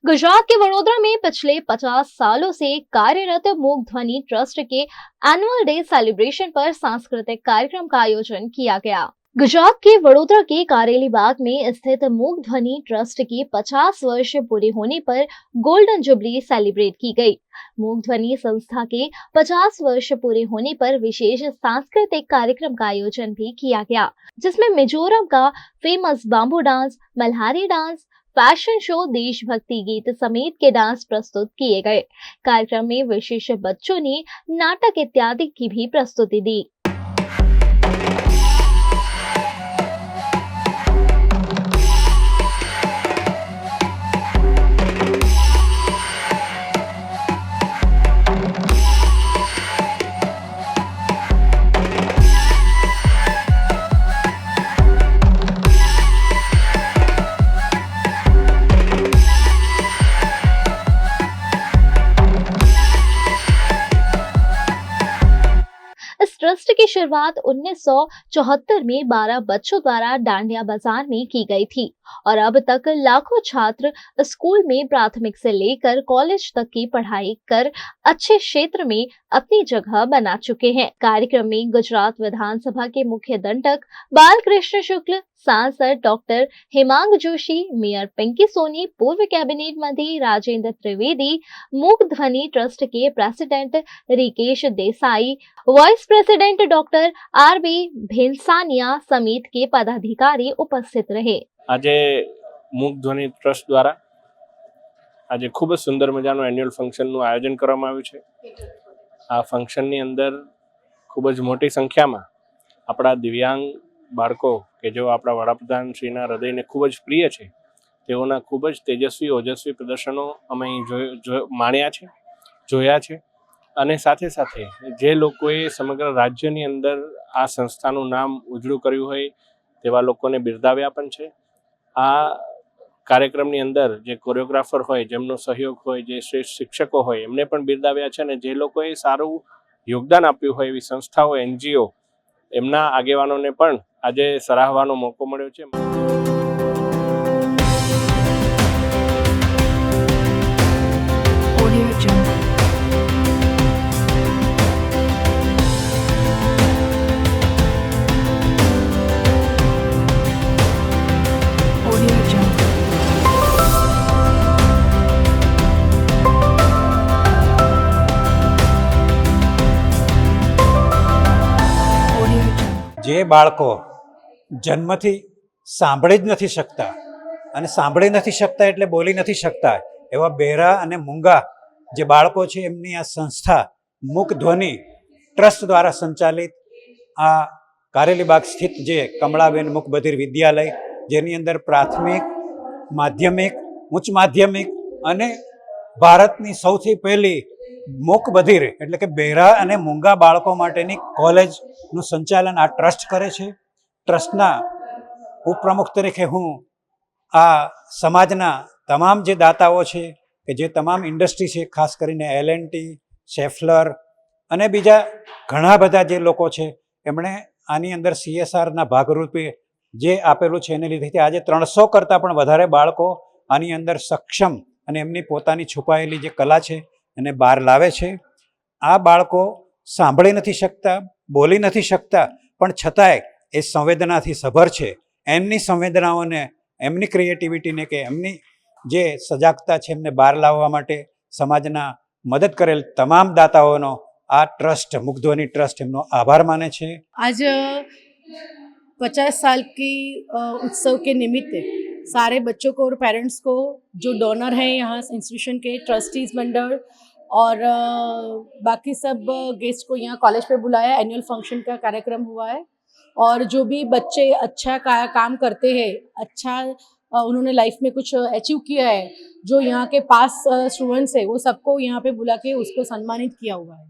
गुजरात के वडोदरा में पिछले 50 सालों से कार्यरत मूक ध्वनि ट्रस्ट के एनुअल डे सेलिब्रेशन पर सांस्कृतिक कार्यक्रम का आयोजन किया गया। गुजरात के वडोदरा के कारेली बाग में स्थित मूक ध्वनि ट्रस्ट की 50 वर्ष पूरे होने पर गोल्डन जुबली सेलिब्रेट की गई। मूक ध्वनि संस्था के 50 वर्ष पूरे होने पर विशेष सांस्कृतिक कार्यक्रम का आयोजन भी किया गया, जिसमें मिजोरम का famous bamboo dance, Malhari dance, fashion show, देशभक्ति गीत समेत के डांस प्रस्तुत किए गए। कार्यक्रम में विशेष बच्चों ने नाटक इत्यादि की भी प्रस्तुति दी। इस ट्रस्ट की शुरुआत 1974 में 12 बच्चों द्वारा डांडिया बाजार में की गई थी और अब तक लाखों छात्र स्कूल में प्राथमिक से लेकर कॉलेज तक की पढ़ाई कर अच्छे क्षेत्र में अपनी जगह बना चुके हैं। कार्यक्रम में गुजरात विधानसभा के मुख्य दंडक बालकृष्ण शुक्ल, सांसद डॉक्टर हेमांग जोशी, मेयर पिंकी सोनी, पूर्व कैबिनेट मंत्री राजेंद्र त्रिवेदी, मूक ध्वनि ट्रस्ट के president Rikesh Desai, vice president doctor R B. Bhensania समेत के पदाधिकारी उपस्थित रहे। आज मूक ध्वनि ट्रस्ट द्वारा आज खूब सुंदर मजाનું એન્યુઅલ ફંક્શનનું આયોજન કરવામાં આવ્યું છે। આ ફંક્શનની અંદર ખૂબ જ મોટી સંખ્યામાં આપણા દિવ્યાંગ બાળકો કે જેઓ આપણા વડાપ્રધાન શ્રીના હૃદયને ખૂબ જ પ્રિય છે તેઓના ખૂબ જ તેજસ્વી ઓજસ્વી પ્રદર્શનો અમે માણ્યા છે, જોયા છે અને સાથે સાથે જે લોકોએ સમગ્ર રાજ્યની અંદર આ સંસ્થાનું નામ ઉજળું કર્યું હોય તેવા લોકોને બિરદાવ્યા પણ છે। આ કાર્યક્રમની અંદર જે કોરિયોગ્રાફર હોય, જેમનો સહયોગ હોય, જે શ્રેષ્ઠ શિક્ષકો હોય એમને પણ બિરદાવ્યા છે અને જે લોકોએ સારું યોગદાન આપ્યું હોય એવી સંસ્થાઓ, એનજીઓ, એમના આગેવાનોને પણ આજે સરાહવાનો મોકો મળ્યો છે। જે બાળકો જન્મથી સાંભળી જ નથી શકતા અને સાંભળી નથી શકતા એટલે બોલી નથી શકતા એવા બહેરા અને મૂંગા જે બાળકો છે એમની આ સંસ્થા મૂક ધ્વનિ ટ્રસ્ટ દ્વારા સંચાલિત આ કારેલીબાગ સ્થિત જે કમળાબેન મૂક બધિર વિદ્યાલય, જેની અંદર પ્રાથમિક, માધ્યમિક, ઉચ્ચ માધ્યમિક અને ભારતની સૌથી પહેલી મૂક બધિર એટલે કે બહેરા અને મૂંગા બાળકો માટેની કોલેજનું સંચાલન આ ટ્રસ્ટ કરે છે। ટ્રસ્ટના ઉપપ્રમુખ તરીકે હું આ સમાજના તમામ જે દાતાઓ છે કે જે તમામ ઇન્ડસ્ટ્રી છે, ખાસ કરીને L&T, શેફલર અને બીજા ઘણા બધા જે લોકો છે એમણે આની અંદર CSRના ભાગરૂપે જે આપેલું છે એને લીધે આજે 300 કરતાં પણ વધારે બાળકો આની અંદર સક્ષમ અને એમની પોતાની છુપાયેલી જે કલા છે એને બહાર લાવે છે। આ બાળકો સાંભળી નથી શકતા, બોલી નથી શકતા, પણ છતાંય એ સંવેદનાથી સભર છે। એમની સંવેદનાઓને, એમની ક્રિએટિવિટીને કે એમની જે સજાગતા છે એમને બહાર લાવવા માટે સમાજના મદદ કરેલ તમામ દાતાઓનો આ ટ્રસ્ટ મૂક ध्वनि ट्रस्ट એમનો આભાર માને છે। आज 50 साल की उत्सव के निमित्त सारे बच्चों को और पेरेंट्स को, जो डोनर हैं यहाँ इंस्टीट्यूशन के, ट्रस्टीज मंडल और बाकी सब गेस्ट को यहाँ कॉलेज पे बुलाया। एनुअल फंक्शन का कार्यक्रम हुआ है और जो भी बच्चे अच्छा काम करते हैं, अच्छा उन्होंने लाइफ में कुछ अचीव किया है, जो यहाँ के पास स्टूडेंट्स है वो सबको यहाँ पे बुला के उसको सम्मानित किया हुआ है।